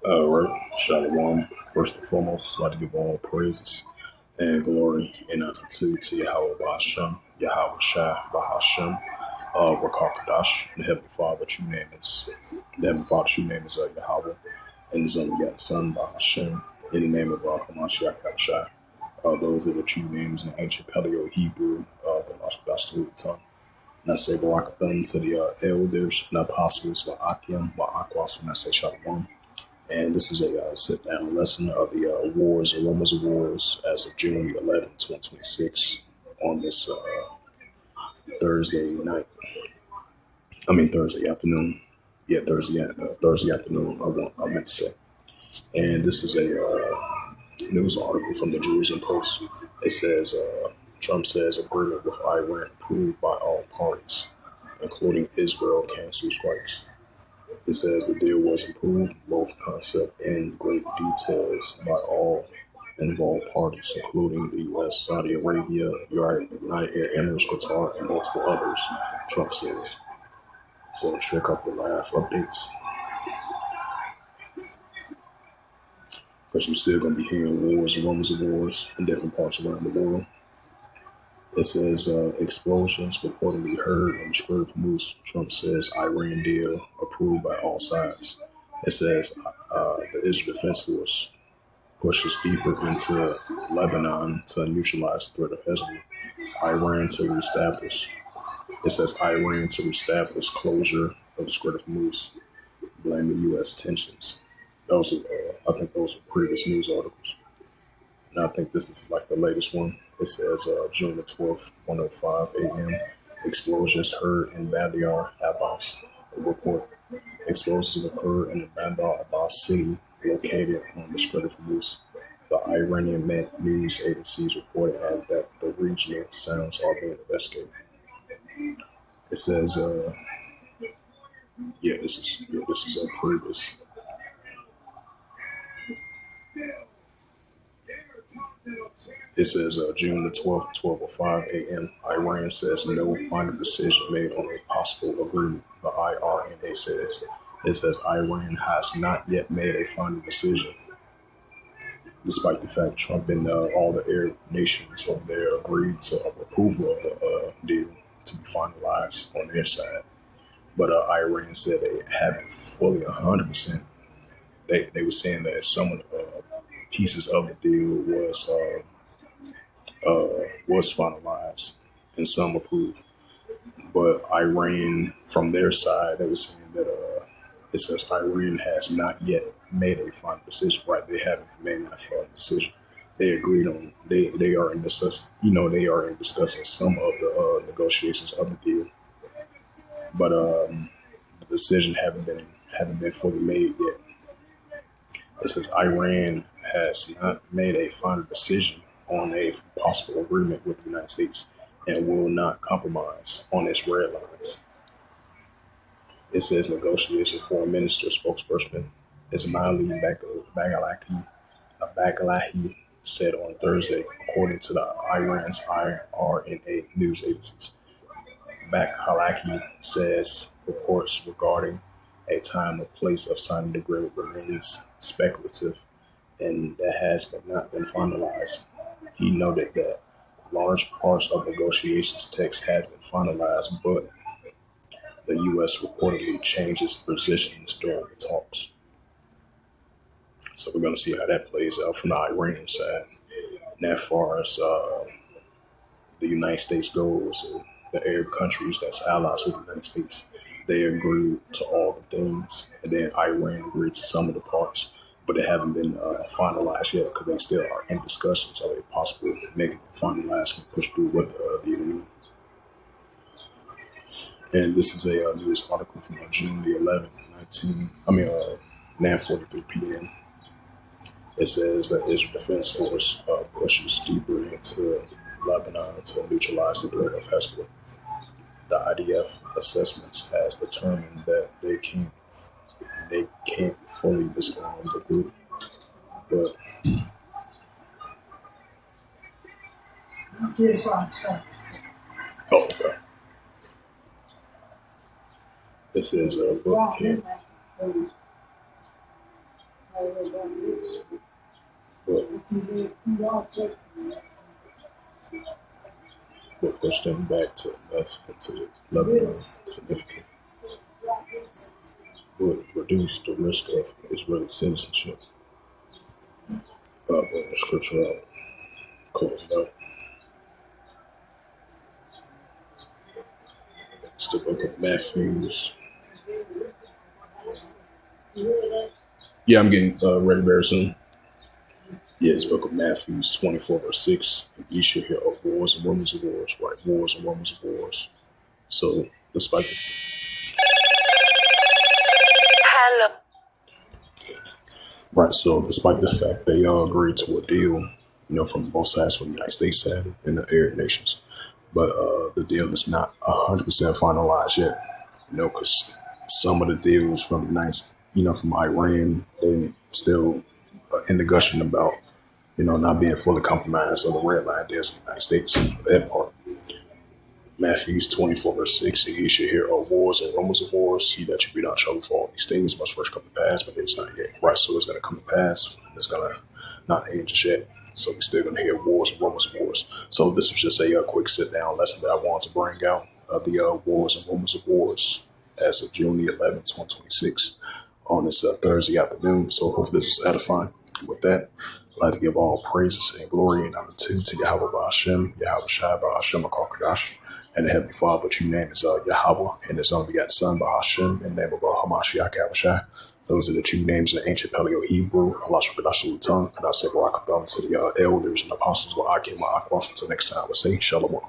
Right, Shalom. First and foremost, I'd like to give all praises and glory and honor to Yahweh Bahashem, Yahweh Shai Bahashem, Rakakadash, the Heavenly Father, true name is Yahweh, and His only begotten Son Bahashem, in the name of Hamashiach Shai. Those are the true names in the ancient Paleo Hebrew, the Lashkadash to the tongue. And I say Barakathon to the elders and apostles, Wa'akim, Wa'akwas, and I say Shalom. And this is a sit-down lesson of the wars, or rumors of wars, as of June 11th, 2026, on this Thursday night. Thursday afternoon. Yeah, Thursday afternoon, I meant to say. And this is a news article from the Jerusalem Post. It says, Trump says agreement with Iran approved by all parties, including Israel, cancels strikes. It says the deal was approved, both concept and great details, by all involved parties, including the U.S., Saudi Arabia, United Arab Emirates, Qatar, and multiple others, Trump says. So check out the live updates, because you're still going to be hearing wars and rumors of wars in different parts around the world. It says explosions reportedly heard on the Strait of Hormuz. Trump says Iran deal approved by all sides. It says the Israel Defense Force pushes deeper into Lebanon to neutralize the threat of Hezbollah. Iran to reestablish. It says Iran to reestablish closure of the Strait of Hormuz, blaming U.S. tensions. Those are, I think those are previous news articles. And I think this is like the latest one. It says June the 12th, 1:05 a.m. Explosions heard in Bandar Abbas. A report. Explosions occurred in the Bandar Abbas city located on the Strait of Hormuz. The Iranian news agencies reported that the regional sounds are being investigated. It says, this is a previous. It says June the 12th, 12:05 a.m. Iran says no final decision made on a possible agreement. The IRNA says. It says Iran has not yet made a final decision, despite the fact Trump and all the Arab nations over there agreed to approval of the deal to be finalized on their side. But Iran said they haven't fully 100%. They were saying that some of the pieces of the deal was finalized and some approved. But Iran, from their side, they were saying that it says Iran has not yet made a final decision. Right? They haven't made a final decision. They agreed on. They are in discussing some of the negotiations of the deal, but the decision haven't been fully made yet. It says Iran has not made a final decision on a possible agreement with the United States and will not compromise on its red lines. It says negotiation foreign minister spokesperson Ismaili Baghlahi said on Thursday, according to the Iran's IRNA news agencies. Baghlahi says reports regarding a time or place of signing the agreement remains speculative and that has not been finalized. He noted that large parts of negotiations text has been finalized, but the U.S. reportedly changed its positions during the talks. So we're going to see how that plays out from the Iranian side. And as far as the United States goes, the Arab countries that's allies with the United States, they agreed to all the things, and then Iran agreed to some of the parts, but they haven't been finalized yet because they still are in discussions of a possible making it finalized and push through with the Union. And this is a news article from June the 11th, 9:43 p.m. It says that Israel Defense Force pushes deeper into Lebanon to neutralize the threat of Hezbollah. The IDF assessments has determined that they can't fully disarm the group, but okay. It says but can't. But push them back to left into Lebanon significant would reduce the risk of Israeli citizenship. Bring the scripture out, close it out. It's the book of Matthews. Yeah, I'm getting ready very soon. Yeah, it's book of Matthews 24 verse 6. You should hear of wars and rumors of wars, right? Wars and rumors of wars. So despite Hello. Right, so despite the fact they all agreed to a deal, from both sides, from the United States side and the Arab nations, but the deal is not 100% finalized yet, because some of the deals from the nice, from Iran, they still in discussion about, not being fully compromised on the red line deals in the United States. That part. Matthews 24 verse 6, you should hear of wars and rumors of wars. See that you be not troubled for all these things must first come to pass, but it's not yet. Right, so it's going to come to pass. It's going to not end just yet. So we're still going to hear wars and rumors of wars. So this was just a quick sit down lesson that I wanted to bring out of the wars and rumors of wars as of June the 11th, 2026 on this Thursday afternoon. So hopefully this was edifying. With that, I'd like to give all praises and glory and honor to Yahweh Ba'Hashem, Yahweh Shai Ba'Hashem HaKadosh, and the Heavenly Father, but your name is Yahweh, and His only begotten Son Ba'Hashem, in the name of Hamashiach Yahushai. Those are the two names in the ancient Paleo Hebrew. Allah Shukadash Lutan, and I say Barak to the elders and apostles of Akim Ma'akwaf. Until next time, I will say Shalom.